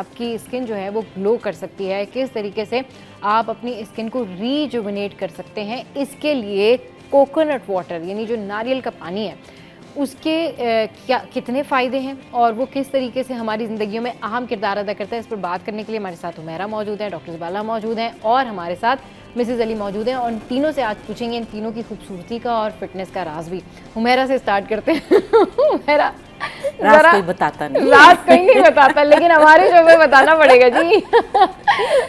आपकी स्किन जो है वो ग्लो कर सकती है, किस तरीके से आप अपनी स्किन को रीजुविनेट कर सकते हैं, इसके लिए कोकोनट वाटर यानी जो नारियल का पानी है उसके क्या कितने फ़ायदे हैं और वो किस तरीके से हमारी ज़िंदगियों में अहम किरदार अदा करता है, इस पर बात करने के लिए हमारे साथ हुमैरा मौजूद है, डॉक्टर ज़बाला मौजूद हैं और हमारे साथ मिसेस अली मौजूद हैं। और तीनों से आज पूछेंगे इन तीनों की खूबसूरती का और फिटनेस का राज भी। हुमैरा से स्टार्ट करते हैं। हुमैरा, राज कोई बताता नहीं, राज कोई नहीं बताता, लेकिन हमारे शो में बताना पड़ेगा जी।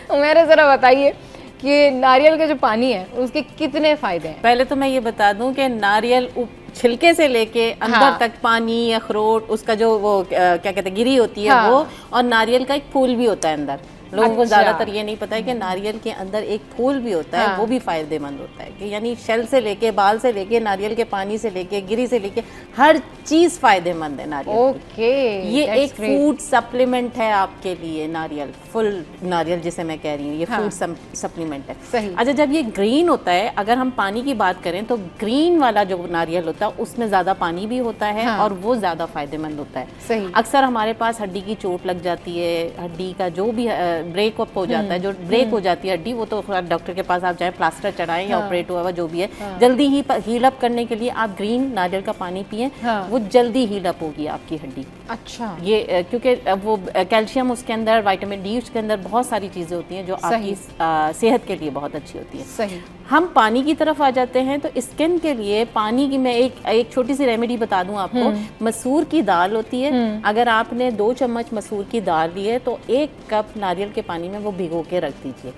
हुमैरा ज़रा बताइए कि नारियल का जो पानी है उसके कितने फ़ायदे हैं। पहले तो मैं ये बता दूं कि नारियल छिलके से लेके अंदर हाँ। तक पानी, अखरोट, उसका जो वो क्या कहते हैं गिरी होती है, हाँ। वो, और नारियल का एक फूल भी होता है अंदर। लोगों को अच्छा। ज़्यादातर ये नहीं पता है कि नारियल के अंदर एक फूल भी होता है। हाँ। वो भी फ़ायदेमंद होता है कि यानी शेल से लेके, बाल से लेके, नारियल के पानी से लेके, गिरी से लेके, हर चीज़ फ़ायदेमंद है नारियल की। ओके, ये एक फूड सप्लीमेंट है आपके लिए, नारियल, फुल नारियल जिसे मैं कह रही हूँ, ये हाँ। फूड सप्लीमेंट है। सही। अच्छा, जब ये ग्रीन होता है, अगर हम पानी की बात करें तो ग्रीन वाला जो नारियल होता है उसमें ज़्यादा पानी भी होता है। हाँ। और वो ज़्यादा फ़ायदेमंद होता है। सही। अक्सर हमारे पास हड्डी की चोट लग जाती है, हड्डी का जो भी ब्रेक अप हो जाता है, जो ब्रेक हो जाती है हड्डी, वो तो डॉक्टर के पास आप जाए, प्लास्टर चढ़ाएं या ऑपरेट हुआ जो भी है, जल्दी ही हील अप करने के लिए आप ग्रीन नारियल का पानी पिएं। वो जल्दी हील अप होगी आपकी हड्डी। अच्छा। ये क्योंकि वो कैल्शियम उसके अंदर, विटामिन डी उसके अंदर, बहुत सारी चीज़ें होती हैं जो आपकी सेहत के लिए बहुत अच्छी होती है। सही। हम पानी की तरफ आ जाते हैं तो स्किन के लिए पानी की मैं एक छोटी सी रेमेडी बता दूं आपको। मसूर की दाल होती है, अगर आपने 2 चम्मच मसूर की दाल ली है तो 1 कप नारियल के पानी में वो भिगो के रख दीजिए।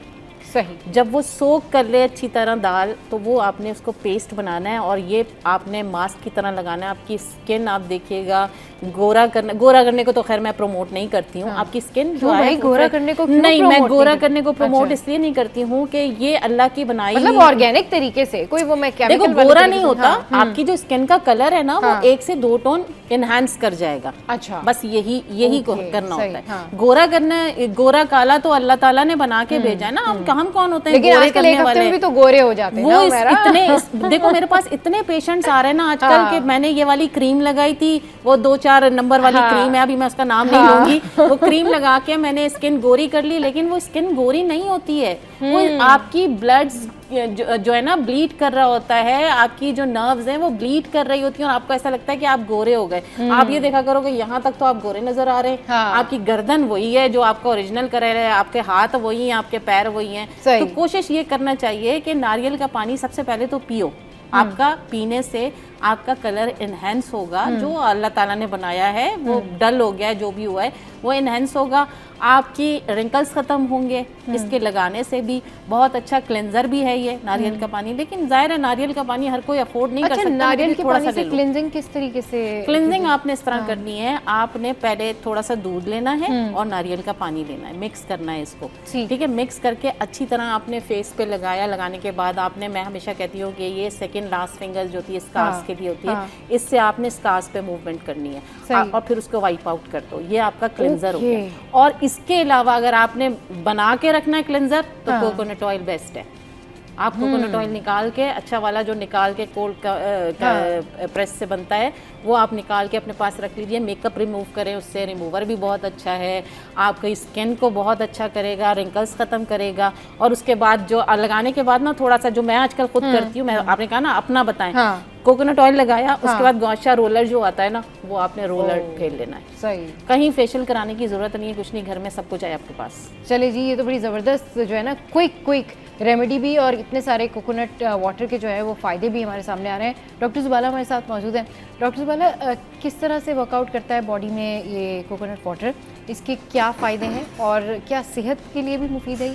सही। जब वो सोख कर ले अच्छी तरह दाल, तो वो आपने उसको पेस्ट बनाना है और ये आपने मास्क की तरह लगाना है। आपकी स्किन आप देखिएगा गोरा करने को तो खैर मैं प्रमोट नहीं करती हूँ। आपकी स्किन जो है गोरा करने को नहीं, मैं गोरा करने को प्रमोट इसलिए नहीं करती हूँ कि ये अल्लाह की बनाई, मतलब ऑर्गेनिक तरीके से, कोई वो मैं देखो गोरा नहीं होता। आपकी जो स्किन का कलर है ना, वो 1 से 2 टोन एनहांस कर जाएगा। अच्छा। बस यही करना होता है। गोरा करना, गोरा काला तो अल्लाह ताला ने बना के भेजा है ना। हम कौन होते हैं लेकिन आजकल एक हफ्ते में भी तो गोरे हो जाते हैं वो इतने देखो मेरे पास इतने पेशेंट्स आ रहे हैं ना आजकल के, मैंने ये वाली क्रीम लगाई थी, वो 2-4 नंबर वाली क्रीम है, अभी मैं उसका नाम नहीं लूंगी, वो क्रीम लगा के मैंने स्किन गोरी कर ली, लेकिन वो स्किन गोरी नहीं होती है। वो आपकी ब्लड्स जो है ना ब्लीड कर रहा होता है, आपकी जो नर्व्स हैं वो ब्लीड कर रही होती हैं और आपको ऐसा लगता है कि आप गोरे हो गए। आप ये देखा करोगे यहाँ तक तो आप गोरे नजर आ रहे हैं। आपकी गर्दन वही है जो आपका ओरिजिनल कर रहे हैं, आपके हाथ वही हैं, आपके पैर वही हैं। तो कोशिश ये करना चाहिए कि नारियल का पानी सबसे पहले तो पियो। आपका पीने से आपका कलर इनहेंस होगा, जो अल्लाह ताला ने बनाया है वो डल हो गया है, जो भी हुआ है वो इनहेंस होगा। आपकी रिंकल्स ख़त्म होंगे इसके लगाने से भी। बहुत अच्छा क्लेंजर भी है ये नारियल का पानी, लेकिन जाहिर है नारियल का पानी हर कोई अफोर्ड नहीं कर सकता। नारियल के पानी से क्लेंजिंग किस तरीके से? क्लेंजिंग आपने इस तरह करनी है, आपने पहले थोड़ा सा दूध लेना है और नारियल का पानी लेना है, मिक्स करना है इसको, ठीक है। मिक्स करके अच्छी तरह आपने फेस पे लगाया। लगाने के बाद आपने, मैं हमेशा कहती हूँ कि ये सेकेंड लास्ट फिंगर जो होती है स्कार्स के लिए होती है, इससे आपने स्कार्स पे मूवमेंट करनी है और फिर उसको वाइप आउट कर दो। ये आपका क्लेंजर हो गया। और इसके अलावा अगर आपने बना के रखना है क्लेंजर तो कोकोनट ऑयल बेस्ट है। आप कोकोनट ऑयल निकाल के, अच्छा वाला जो निकाल के कोल्ड प्रेस से बनता है, वो आप निकाल के अपने पास रख लीजिए। मेकअप रिमूव करें उससे, रिमूवर भी बहुत अच्छा है, आपकी स्किन को बहुत अच्छा करेगा, रिंकल्स ख़त्म करेगा। और उसके बाद जो लगाने के बाद ना थोड़ा सा, जो मैं आजकल खुद करती हूँ, मैं आपने कहा ना अपना बताएं, कोकोनट ऑयल लगाया, उसके बाद गौशा रोलर जो आता है ना, वो आपने रोलर फेर लेना है। सही। कहीं फेशियल कराने की ज़रूरत नहीं है, कुछ नहीं, घर में सब कुछ है आपके पास। चलिए जी, ये तो बड़ी ज़बरदस्त जो है ना क्विक रेमेडी भी, और इतने सारे कोकोनट वाटर के जो है वो फ़ायदे भी हमारे सामने आ रहे हैं। डॉक्टर ज़बाला हमारे साथ मौजूद हैं। डॉक्टर ज़बाला, किस तरह से वर्कआउट करता है बॉडी में ये कोकोनट वाटर, इसके क्या फ़ायदे हैं और क्या सेहत के लिए भी मुफीद है?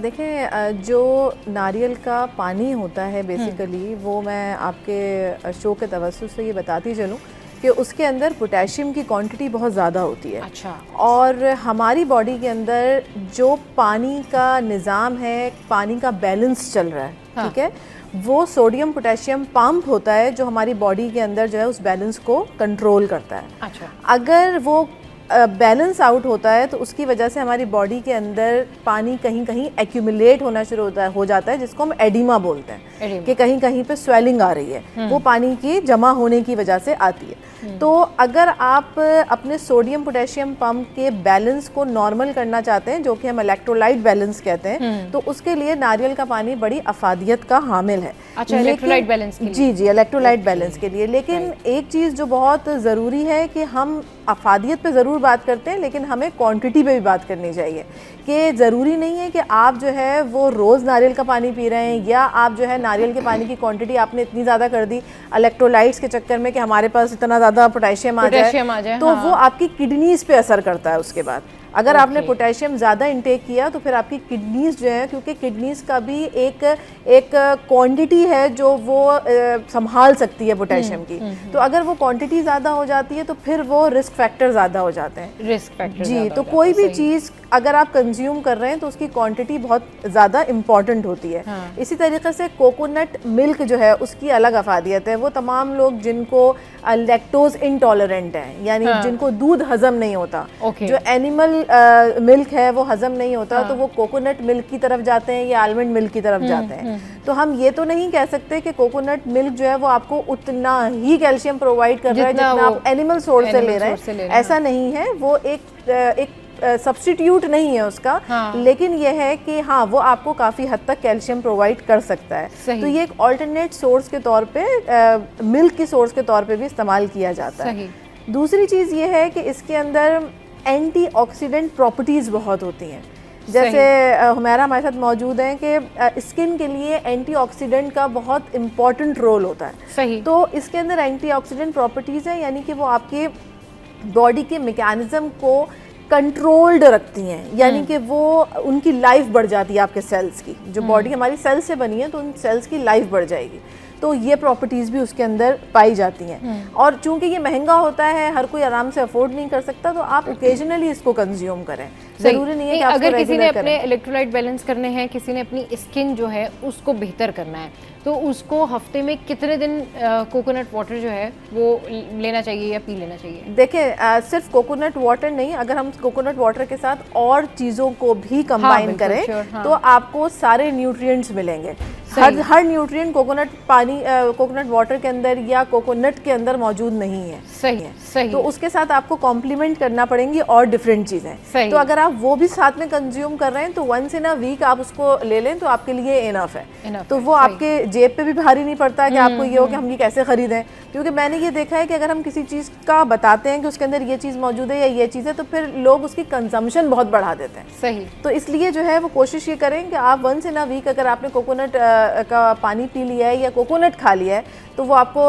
देखें, जो नारियल का पानी होता है बेसिकली, वो मैं आपके शो के तवज्जुह से ये बताती चलूँ कि उसके अंदर पोटेशियम की क्वांटिटी बहुत ज़्यादा होती है। अच्छा। और हमारी बॉडी के अंदर जो पानी का निज़ाम है, पानी का बैलेंस चल रहा है, ठीक है, वो सोडियम पोटेशियम पंप होता है जो हमारी बॉडी के अंदर जो है उस बैलेंस को कंट्रोल करता है। अच्छा। अगर वो बैलेंस आउट होता है तो उसकी वजह से हमारी बॉडी के अंदर पानी कहीं कहीं एक्यूमुलेट होना शुरू हो जाता है, जिसको हम एडिमा बोलते हैं कि कहीं कहीं पे स्वेलिंग आ रही है, वो पानी की जमा होने की वजह से आती है। तो अगर आप अपने सोडियम पोटेशियम पंप के बैलेंस को नॉर्मल करना चाहते हैं, जो कि हम इलेक्ट्रोलाइट बैलेंस कहते हैं, तो उसके लिए नारियल का पानी बड़ी अफादियत का हामिल है। अच्छा, इलेक्ट्रोलाइट बैलेंस के लिए? जी जी, इलेक्ट्रोलाइट बैलेंस के लिए। लेकिन एक चीज़ जो बहुत ज़रूरी है कि हम अफादियत पे ज़रूर बात करते हैं, लेकिन हमें क्वांटिटी पे भी बात करनी चाहिए कि ज़रूरी नहीं है कि आप जो है वो रोज़ नारियल का पानी पी रहे हैं, या आप जो है नारियल के पानी की क्वांटिटी आपने इतनी ज़्यादा कर दी इलेक्ट्रोलाइट्स के चक्कर में कि हमारे पास इतना ज़्यादा पोटेशियम आ जाए, तो वो आपकी किडनीज़ पे असर करता है। उसके बाद अगर आपने पोटेशियम ज़्यादा इंटेक किया तो फिर आपकी किडनीज़ जो है, क्योंकि किडनीज़ का भी एक क्वांटिटी है जो वो संभाल सकती है पोटेशियम की, तो अगर वो क्वांटिटी ज़्यादा हो जाती है तो फिर वो रिस्क फैक्टर ज़्यादा हो जाते हैं। रिस्क फैक्टर जी, तो कोई भी चीज़ अगर आप कंज्यूम कर रहे हैं तो उसकी क्वांटिटी बहुत ज़्यादा इम्पॉर्टेंट होती है। इसी तरीके से कोकोनट मिल्क जो है उसकी अलग अफादियत है। वो तमाम लोग जिनको लैक्टोज इंटॉलरेंट हैं, यानी जिनको दूध हजम नहीं होता, जो एनिमल मिल्क है वो हजम नहीं होता, तो वो कोकोनट मिल्क की तरफ जाते हैं या आलमंड मिल्क की तरफ जाते हैं। तो हम ये तो नहीं कह सकते कि कोकोनट मिल्क जो है वो आपको उतना ही कैल्शियम प्रोवाइड कर रहा है जितना आप एनिमल सोर्स से ले रहे हैं, ऐसा नहीं है। वो एक सब्स्टिट्यूट नहीं है उसका, लेकिन यह है कि हाँ, वो आपको काफ़ी हद तक कैल्शियम प्रोवाइड कर सकता है। तो ये एक ऑल्टरनेट सोर्स के तौर पे, मिल्क की सोर्स के तौर पे भी इस्तेमाल किया जाता है। दूसरी चीज़ ये है कि इसके अंदर एंटीऑक्सीडेंट प्रॉपर्टीज़ बहुत होती हैं। जैसे हुमैरा हमारे साथ मौजूद हैं कि स्किन के लिए एंटीऑक्सीडेंट का बहुत इम्पॉर्टेंट रोल होता है। सही। तो इसके अंदर एंटीऑक्सीडेंट प्रॉपर्टीज़ हैं, यानी कि वो आपके बॉडी के मैकेनिज्म को कंट्रोल्ड रखती हैं, यानी कि वो उनकी लाइफ बढ़ जाती है। आपके सेल्स की, जो बॉडी हमारी सेल्स से बनी है, तो उन सेल्स की लाइफ बढ़ जाएगी। तो ये प्रॉपर्टीज़ भी उसके अंदर पाई जाती हैं। और चूंकि ये महंगा होता है, हर कोई आराम से अफोर्ड नहीं कर सकता, तो आप ओकेजनली इसको कंज्यूम करें। ज़रूरी नहीं है कि अगर किसी ने अपने इलेक्ट्रोलाइट बैलेंस करने हैं, किसी ने अपनी स्किन जो है उसको बेहतर करना है, तो उसको हफ्ते में कितने दिन कोकोनट वाटर जो है वो लेना चाहिए या पी लेना चाहिए? देखें, सिर्फ कोकोनट वाटर नहीं, अगर हम कोकोनट वाटर के साथ और चीज़ों को भी कंबाइन करें तो आपको सारे न्यूट्रिएंट्स मिलेंगे। हर न्यूट्रिएंट कोकोनट वाटर के अंदर या कोकोनट के अंदर मौजूद नहीं है। सही। तो उसके साथ आपको कॉम्प्लीमेंट करना पड़ेंगी और डिफरेंट चीज़ें। तो अगर आप वो भी साथ में कंज्यूम कर रहे हैं तो वंस इन अ वीक आप उसको ले लें तो आपके लिए इनफ है। तो वो आपके जेब पे भी भारी नहीं पड़ता कि आपको ये हो कि हम ये कैसे खरीदें, क्योंकि मैंने ये देखा है कि अगर हम किसी चीज़ का बताते हैं कि उसके अंदर ये चीज़ मौजूद है या ये चीज़ है, तो फिर लोग उसकी कंजम्पशन बहुत बढ़ा देते हैं। सही। तो इसलिए जो है वो कोशिश ये करें कि आप वंस इन अ वीक अगर आपने कोकोनट का पानी पी लिया है या कोकोनट खा लिया है तो वो आपको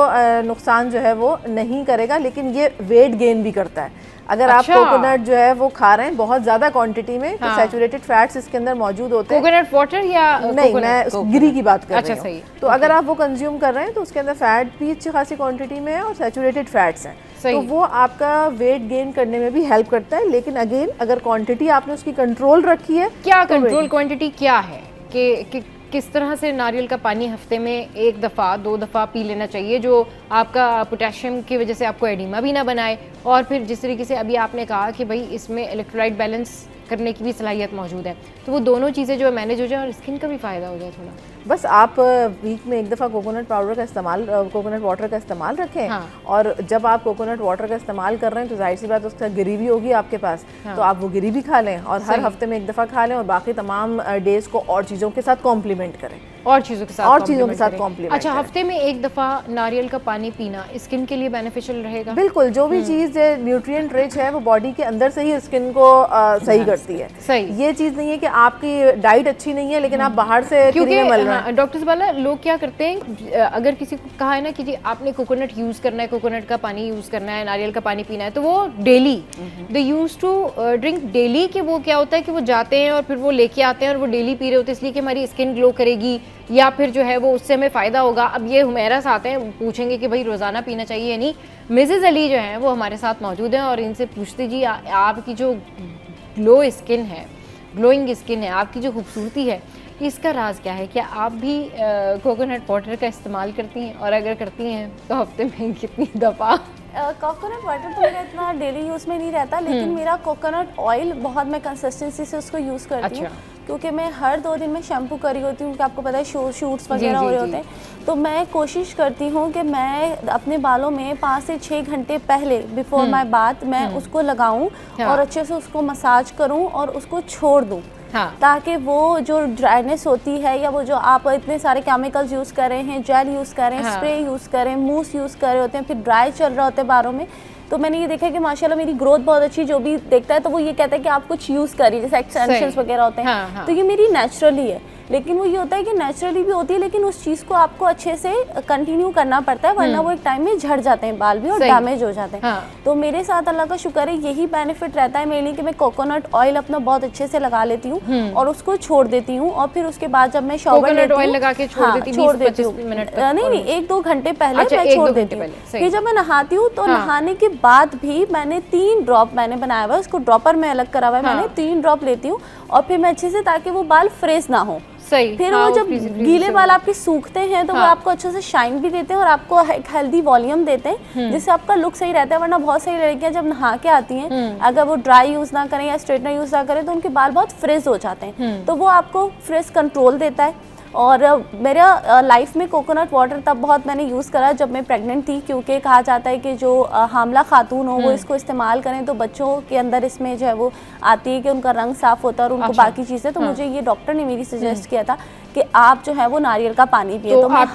नुकसान जो है वो नहीं करेगा, लेकिन ये वेट गेन भी करता है। अगर आप कोकोनट जो है वो खा रहे हैं बहुत ज़्यादा क्वांटिटी में, तो सैचुरेटेड फैट्स इसके अंदर मौजूद होते हैं। कोकोनट वाटर या नहीं, मैं गिरी की बात कर रही हूँ। तो अगर आप वो कंज्यूम कर रहे हैं तो उसके अंदर फैट भी अच्छी खासी क्वांटिटी में है और सैचुरेटेड फैट्स हैं, तो वो आपका वेट गेन करने में भी हेल्प करता है। लेकिन अगेन, अगर क्वांटिटी आपने उसकी कंट्रोल रखी है। क्या कंट्रोल क्वांटिटी क्या है कि किस तरह से नारियल का पानी हफ्ते में 1 दफ़ा 2 दफ़ा पी लेना चाहिए जो आपका पोटेशियम की वजह से आपको एडिमा भी ना बनाए, और फिर जिस तरीके से अभी आपने कहा कि भाई इसमें इलेक्ट्रोलाइट बैलेंस करने की भी सलाहियत मौजूद है, तो वो दोनों चीज़ें जो है मैनेज हो जाए और स्किन का भी फ़ायदा हो जाए थोड़ा। बस आप वीक में 1 दफ़ा कोकोनट पाउडर का इस्तेमाल, कोकोनट वाटर का इस्तेमाल रखें। और जब आप कोकोनट वाटर का इस्तेमाल कर रहे हैं तो जाहिर सी बात उसका गिरी भी होगी आपके पास, तो आप वो गिरी भी खा लें और हर हफ्ते में 1 दफ़ा खा लें, और बाकी तमाम डेज को और चीज़ों के साथ कॉम्प्लीमेंट करें। और चीज़ों के साथ कॉम्प्लीमेंट। अच्छा, हफ्ते में 1 दफ़ा नारियल का पानी पीना स्किन के लिए बेनिफिशियल रहेगा? बिल्कुल, जो भी चीज़ न्यूट्रिएंट रिच है वो बॉडी के अंदर से ही स्किन को सही करती है। सही। ये चीज़ नहीं है कि आपकी डाइट अच्छी नहीं है लेकिन आप बाहर से क्योंकि डॉक्टर सबाला, लोग क्या करते हैं, अगर किसी को कहा है ना कि जी आपने कोकोनट यूज़ करना है, कोकोनट का पानी यूज़ करना है, नारियल का पानी पीना है, तो वो daily they used to drink daily, कि वो क्या होता है कि वो जाते हैं और फिर वो लेके आते हैं और वो डेली पी रहे होते हैं इसलिए कि हमारी स्किन ग्लो करेगी या फिर जो है वो उससे हमें फ़ायदा होगा। अब ये हुमैरा साथ हैं, पूछेंगे कि भाई रोज़ाना पीना चाहिए या नहीं। मिसेज़ अली जो हैं वो हमारे साथ मौजूद हैं और इनसे पूछते जी आपकी जो ग्लो स्किन है, ग्लोइंग स्किन है, आपकी जो खूबसूरती है, इसका राज क्या है? क्या आप भी कोकोनट वाटर का इस्तेमाल करती हैं, और अगर करती हैं तो हफ्ते में कितनी दफ़ा? कोकोनट वाटर तो मेरा इतना डेली यूज़ में नहीं रहता, लेकिन मेरा कोकोनट ऑयल बहुत मैं कंसिस्टेंसी से उसको यूज़ करती हूँ। क्योंकि मैं हर 2 दिन में शैम्पू कर रही होती हूँ, कि आपको पता है शूट्स वगैरह हो रहे होते हैं, तो मैं कोशिश करती हूँ कि मैं अपने बालों में 5 से 6 घंटे पहले बिफोर माय बाथ मैं उसको लगाऊं और अच्छे से उसको मसाज करूं और उसको छोड़ दूं। ताकि वो जो ड्राइनेस होती है, या वो जो आप इतने सारे केमिकल्स यूज़ कर रहे हैं, जेल यूज़ कर रहे हैं, स्प्रे यूज़ कर रहे हैं, मूस यूज़ कर रहे होते हैं, फिर ड्राई चल रहा होता है बालों में, तो मैंने ये देखा है कि माशाल्लाह मेरी ग्रोथ बहुत अच्छी, जो भी देखता है तो वो ये कहता है कि आप कुछ यूज़ करिए, जैसे एक्सटेंशंस वगैरह होते हैं। तो ये मेरी नेचुरली है, लेकिन वो ये होता है कि नेचुरली भी होती है, लेकिन उस चीज़ को आपको अच्छे से कंटिन्यू करना पड़ता है, वरना वो एक टाइम में झड़ जाते हैं बाल भी और डैमेज हो जाते हैं। तो मेरे साथ अल्लाह का शुक्र है यही बेनिफिट रहता है मेरे लिए कि मैं कोकोनट ऑयल अपना बहुत अच्छे से लगा लेती हूँ और उसको छोड़ देती हूँ, और फिर उसके बाद जब मैं शॉवर लेती हूँ, छोड़ देती हूँ, नहीं 1-2 घंटे पहले मैं छोड़ देती हूँ। फिर जब मैं नहाती हूँ तो नहाने के बाद भी मैंने 3 ड्रॉप मैंने बनाया हुआ है, उसको ड्रॉपर में अलग करा हुआ है मैंने, 3 ड्रॉप लेती हूँ और फिर मैं अच्छे से, ताकि वो बाल फ्रेश ना हो। फिर वो जब गीले बाल आपके सूखते हैं तो वो आपको अच्छे से शाइन भी देते हैं और आपको एक हेल्दी वॉल्यूम देते हैं, जिससे आपका लुक सही रहता है। वरना बहुत सारी लड़कियां जब नहा के आती हैं, अगर वो ड्राई यूज ना करें या स्ट्रेटनर यूज ना करें तो उनके बाल बहुत फ्रिज हो जाते हैं, तो वो आपको फ्रिज कंट्रोल देता है। और मेरा लाइफ में कोकोनट वाटर तब बहुत मैंने यूज़ करा जब मैं प्रेग्नेंट थी, क्योंकि कहा जाता है कि जो हामला खातून हो वो इसको इस्तेमाल करें तो बच्चों के अंदर इसमें जो है वो आती है कि उनका रंग साफ़ होता है और उनको बाकी चीज़ें। तो मुझे ये डॉक्टर ने मेरी सजेस्ट किया था कि आप जो है वो नारियल का पानी पिए। तो मैं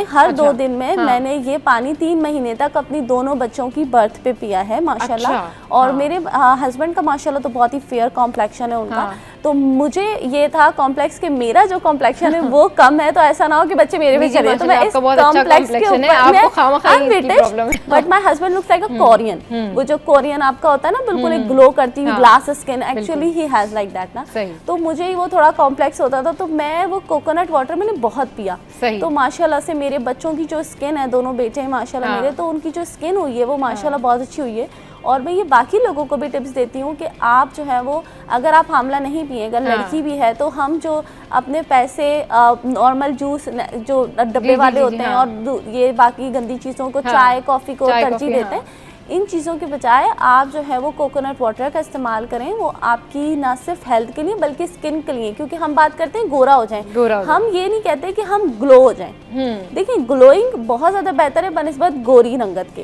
हर 2 दिन में मैंने ये पानी 3 महीने तक अपनी दोनों बच्चों की बर्थ पे पिया है माशाल्लाह। और मेरे हस्बैंड का माशाल्लाह तो बहुत ही फेयर कॉम्प्लेक्शन है उनका, तो मुझे ये था कॉम्प्लेक्स कि मेरा जो कॉम्प्लेक्शन है वो कम है, तो ऐसा ना हो कि बच्चे मेरे भी चले। तो मैं इस कॉम्प्लेक्स के ऊपर, but my husband looks like a Korean, वो जो कोरियन आपका होता है ना, बिल्कुल एक ग्लो करती हुई glass skin, actually he has like that ना। तो मुझे वो थोड़ा कॉम्प्लेक्स होता था, तो मैं वो कोकोनट वाटर मैंने बहुत पिया। तो माशाल्लाह से मेरे बच्चों की जो स्किन है, दोनों बेटे हैं माशाल्लाह मेरे, तो उनकी जो स्किन हुई है वो माशाल्लाह बहुत अच्छी हुई है। और मैं ये बाकी लोगों को भी टिप्स देती हूँ कि आप जो है वो, अगर आप हामला नहीं पिए, अगर लड़की भी है, तो हम जो अपने पैसे नॉर्मल जूस जो डब्बे वाले होते हैं और ये बाकी गंदी चीज़ों को, चाय कॉफ़ी को तरजीह देते हैं, इन चीज़ों के बजाय आप जो है वो कोकोनट वाटर का इस्तेमाल करें। वो आपकी ना सिर्फ हेल्थ के लिए बल्कि स्किन के लिए, क्योंकि हम बात करते हैं गोरा हो जाएं, हम ये नहीं कहते कि हम ग्लो हो जाएं। देखिए ग्लोइंग बहुत ज़्यादा बेहतर है बनिस्बत गोरी रंगत के।